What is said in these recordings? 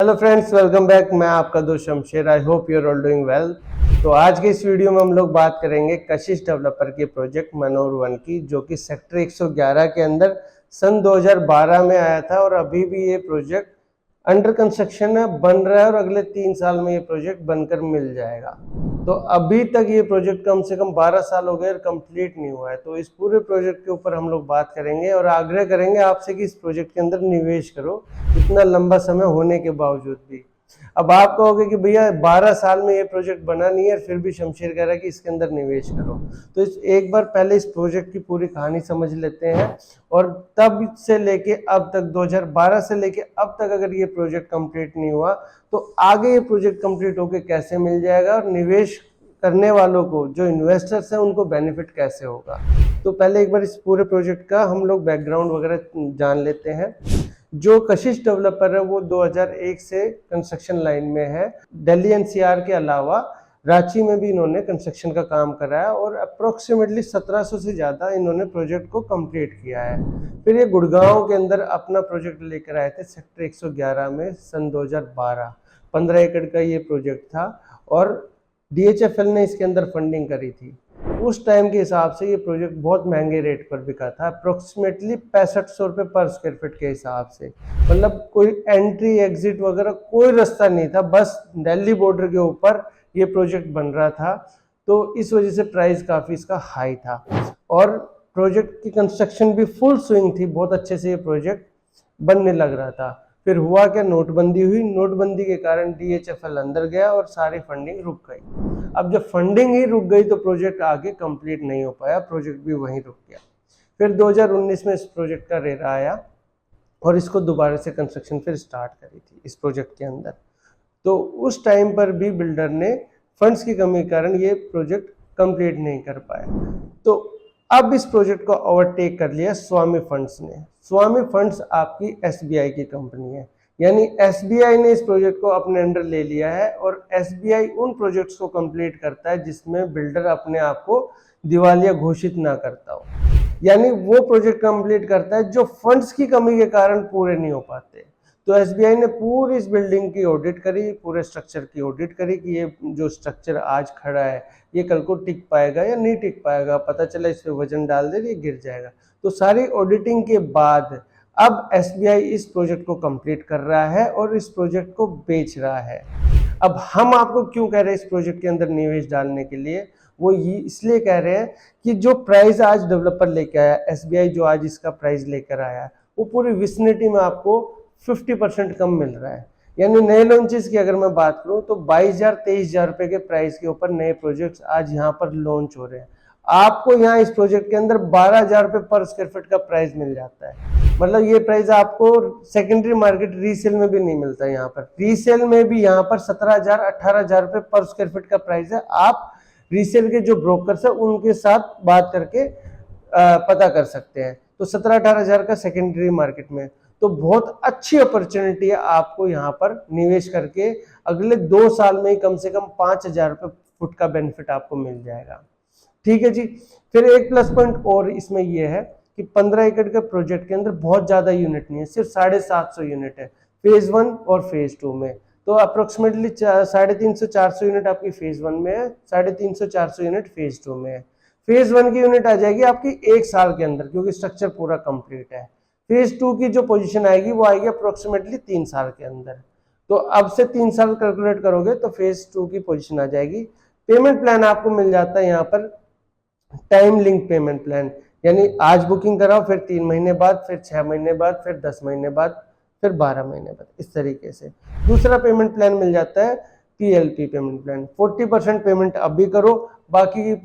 Hello friends, welcome back. मैं आपका दोस्त Shamsher. I hope you are all doing well. तो आज के इस वीडियो में हम लोग बात करेंगे कशिश डेवलपर के प्रोजेक्ट मनोर 1 की, जो कि सेक्टर 111 के अंदर सन 2012 में आया था और अभी भी ये प्रोजेक्ट अंडर कंस्ट्रक्शन है, बन रहा है और अगले 3 साल में ये प्रोजेक्ट बनकर मिल जाएगा। तो अभी तक ये प्रोजेक्ट कम से कम 12 साल हो गए और कंप्लीट नहीं हुआ है। तो इस पूरे प्रोजेक्ट के ऊपर हम लोग बात करेंगे और आग्रह करेंगे आपसे कि इस प्रोजेक्ट के अंदर निवेश करो, इतना लंबा समय होने के बावजूद भी। अब आप कहोगे कि भैया 12 साल में ये प्रोजेक्ट बना नहीं है, फिर भी शमशेर कह रहा है कि इसके अंदर निवेश करो। तो एक बार पहले इस प्रोजेक्ट की पूरी कहानी समझ लेते हैं और तब से लेके अब तक 2012 से लेके अब तक अगर ये प्रोजेक्ट कंप्लीट नहीं हुआ तो आगे ये प्रोजेक्ट कंप्लीट होके कैसे मिल जाएगा और निवेश करने वालों को, जो इन्वेस्टर्स हैं, उनको बेनिफिट कैसे होगा। तो पहले एक बार इस पूरे प्रोजेक्ट का हम लोग बैकग्राउंड वगैरह जान लेते हैं। जो कशिश डेवलपर है वो 2001 से कंस्ट्रक्शन लाइन में है। दिल्ली एनसीआर के अलावा रांची में भी इन्होंने कंस्ट्रक्शन का काम करा है और अप्रोक्सीमेटली 1700 से ज़्यादा इन्होंने प्रोजेक्ट को कंप्लीट किया है। फिर ये गुड़गांव के अंदर अपना प्रोजेक्ट लेकर आए थे सेक्टर 111 में सन 2012। 15 एकड़ का ये प्रोजेक्ट था और DHFL ने इसके अंदर फंडिंग करी थी। उस टाइम के हिसाब से ये प्रोजेक्ट बहुत महंगे रेट पर बिका था, अप्रोक्सीमेटली 6500 रुपये पर स्क्वायर फीट के हिसाब से। मतलब कोई एंट्री एग्जिट वगैरह कोई रास्ता नहीं था, बस दिल्ली बॉर्डर के ऊपर ये प्रोजेक्ट बन रहा था। तो इस वजह से प्राइस काफ़ी इसका हाई था और प्रोजेक्ट की कंस्ट्रक्शन भी फुल स्विंग थी, बहुत अच्छे से ये प्रोजेक्ट बनने लग रहा था। फिर हुआ क्या, नोटबंदी हुई। नोटबंदी के कारण DHFL अंदर गया और सारी फंडिंग रुक गई। अब जब फंडिंग ही रुक गई तो प्रोजेक्ट आगे कंप्लीट नहीं हो पाया, प्रोजेक्ट भी वहीं रुक गया। फिर 2019 में इस प्रोजेक्ट का रेरा आया और इसको दोबारा से कंस्ट्रक्शन फिर स्टार्ट करी थी इस प्रोजेक्ट के अंदर। तो उस टाइम पर भी बिल्डर ने फंड्स की कमी के कारण ये प्रोजेक्ट कंप्लीट नहीं कर पाया। तो अब इस प्रोजेक्ट को ओवरटेक कर लिया स्वामी फंड्स ने। स्वामी फंड्स आपकी SBI की कंपनी है, यानी SBI ने इस प्रोजेक्ट को अपने अंडर ले लिया है और SBI उन प्रोजेक्ट्स को कंप्लीट करता है जिसमें बिल्डर अपने आप को दिवालिया घोषित ना करता हो। यानी वो प्रोजेक्ट कंप्लीट करता है जो फंड्स की कमी के कारण पूरे नहीं हो पाते। तो SBI ने पूरी इस बिल्डिंग की ऑडिट करी, पूरे स्ट्रक्चर की ऑडिट करी कि ये जो स्ट्रक्चर आज खड़ा है ये कल को टिक पाएगा या नहीं टिक पाएगा। पता चला इस पे वजन डाल दे ये गिर जाएगा। तो सारी ऑडिटिंग के बाद अब SBI इस प्रोजेक्ट को कंप्लीट कर रहा है और इस प्रोजेक्ट को बेच रहा है। अब हम आपको क्यों कह रहे हैं इस प्रोजेक्ट के अंदर निवेश डालने के लिए, वो ये इसलिए कह रहे हैं कि जो प्राइस आज डेवलपर लेके आया, SBI जो आज इसका प्राइस लेकर आया, वो पूरी विसिनिटी में आपको 50% कम मिल रहा है। यानी नए लॉन्चेस की अगर मैं बात करूं तो 22,000-23,000 रुपए के प्राइस के ऊपर नए प्रोजेक्ट्स आज यहाँ पर लॉन्च हो रहे हैं। आपको यहाँ इस प्रोजेक्ट के अंदर 12,000 रुपए पर स्क्वायर फीट का प्राइस मिल जाता है। मतलब ये प्राइस आपको सेकेंडरी मार्केट रीसेल में भी नहीं मिलता। यहाँ पर रीसेल में भी यहाँ पर 17,000-18,000 रुपए पर स्क्वायर फीट का प्राइस है। आप रीसेल के जो ब्रोकर्स है उनके साथ बात करके पता कर सकते हैं। तो 17-18,000 का सेकेंडरी मार्केट में, तो बहुत अच्छी अपॉर्चुनिटी है आपको यहाँ पर निवेश करके अगले 2 साल में ही कम से कम 5,000 रुपये फुट का बेनिफिट आपको मिल जाएगा। ठीक है जी। फिर एक प्लस पॉइंट और इसमें यह है कि 15 एकड़ के प्रोजेक्ट के अंदर बहुत ज्यादा यूनिट नहीं है, सिर्फ 750 यूनिट है फेज 1 और फेज 2 में। तो अप्रोक्सीमेटली 350-400 यूनिट आपकी फेज 1 में है, 350-400 यूनिट फेज 2 में है। फेज 1 की यूनिट आ जाएगी आपकी 1 साल के अंदर, क्योंकि स्ट्रक्चर पूरा कंप्लीट है। फेज 2 की जो पोजीशन आएगी वो आएगी अप्रोक्सीमेटली 3 साल के अंदर। तो अब से 3 साल कैलकुलेट करोगे तो फेज 2 की पोजीशन आ जाएगी। पेमेंट प्लान आपको मिल जाता है यहाँ पर टाइम लिंक पेमेंट प्लान, यानी आज बुकिंग कराओ, फिर 3 महीने बाद, फिर 6 महीने बाद, फिर 10 महीने बाद, फिर 12 महीने बाद, इस तरीके से। दूसरा पेमेंट प्लान मिल जाता है PLP पेमेंट प्लान। 40% पेमेंट अभी करो, बाकी की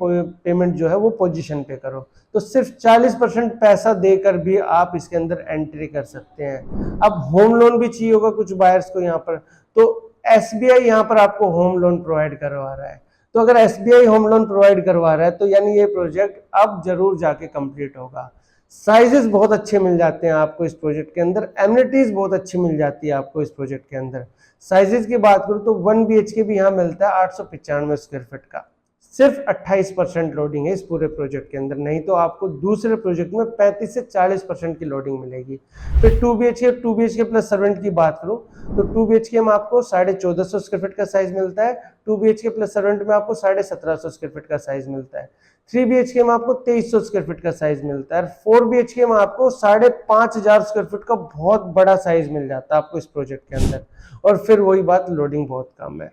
पेमेंट जो है वो पोजीशन पे करो। तो सिर्फ 40% पैसा देकर भी आप इसके अंदर एंट्री कर सकते हैं। अब होम लोन भी चाहिए होगा कुछ बायर्स को यहाँ पर, तो SBI यहाँ पर आपको होम लोन प्रोवाइड करवा रहा है। तो अगर SBI होम लोन प्रोवाइड करवा रहा है तो यानी ये प्रोजेक्ट अब जरूर जाके कंप्लीट होगा। साइजेस बहुत अच्छे मिल जाते हैं आपको इस प्रोजेक्ट के अंदर, एमिनिटीज बहुत अच्छी मिल जाती है आपको इस प्रोजेक्ट के अंदर। साइजेस की बात करूं तो 1 BHK भी यहाँ मिलता है 895 स्क्वायर फीट का सिर्फ 28% लोडिंग है इस पूरे प्रोजेक्ट के अंदर, नहीं तो आपको दूसरे प्रोजेक्ट में 35 से 40% की लोडिंग मिलेगी। फिर 2 BHK प्लस सर्वेंट की बात करूं तो 2 BHK में आपको 1450 स्क्वायर फीट का साइज मिलता है, 2 BHK प्लस सर्वेंट में आपको 1750 स्क्वायर फीट का साइज मिलता है, 3 BHK में आपको 2300 स्क्वायर फीट का साइज मिलता है, 4 BHK में आपको 5500 स्क्वायर फीट का बहुत बड़ा साइज मिल जाता है आपको इस प्रोजेक्ट के अंदर। और फिर वही बात, लोडिंग बहुत कम है।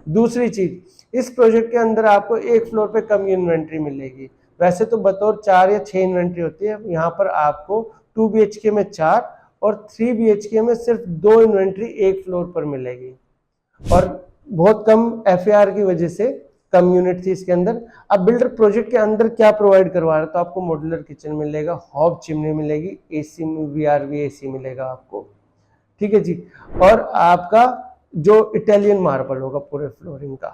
दूसरी चीज, इस प्रोजेक्ट के अंदर आपको एक फ्लोर पे कम इन्वेंट्री मिलेगी। वैसे तो बतौर 4 या 6 इन्वेंट्री होती है, यहाँ पर आपको 2 BHK में 4 और 3 BHK में सिर्फ 2 इन्वेंट्री एक फ्लोर पर मिलेगी। और बहुत कम FAR की वजह से कम यूनिट थी इसके अंदर। अब बिल्डर प्रोजेक्ट के अंदर क्या प्रोवाइड करवा रहा है, तो आपको मॉड्यूलर किचन मिलेगा, हॉब चिमनी मिलेगी, AC में VRV AC मिलेगा आपको, ठीक है जी। और आपका जो इटालियन मार्बल होगा पूरे फ्लोरिंग का,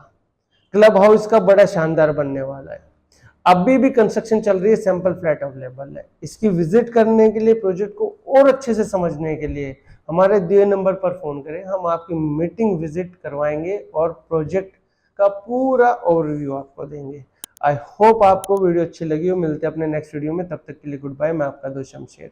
क्लब हाउस का बड़ा शानदार बनने वाला है। अभी भी कंस्ट्रक्शन चल रही है, सैंपल फ्लैट अवेलेबल है। इसकी विजिट करने के लिए, प्रोजेक्ट को और अच्छे से समझने के लिए हमारे दिए नंबर पर फोन करें, हम आपकी मीटिंग विजिट करवाएंगे और प्रोजेक्ट का पूरा ओवरव्यू आपको देंगे। आई होप आपको वीडियो अच्छी लगी हो। मिलते हैं अपने नेक्स्ट वीडियो में, तब तक के लिए गुड बाय। मैं आपका दोस्त शमशेर।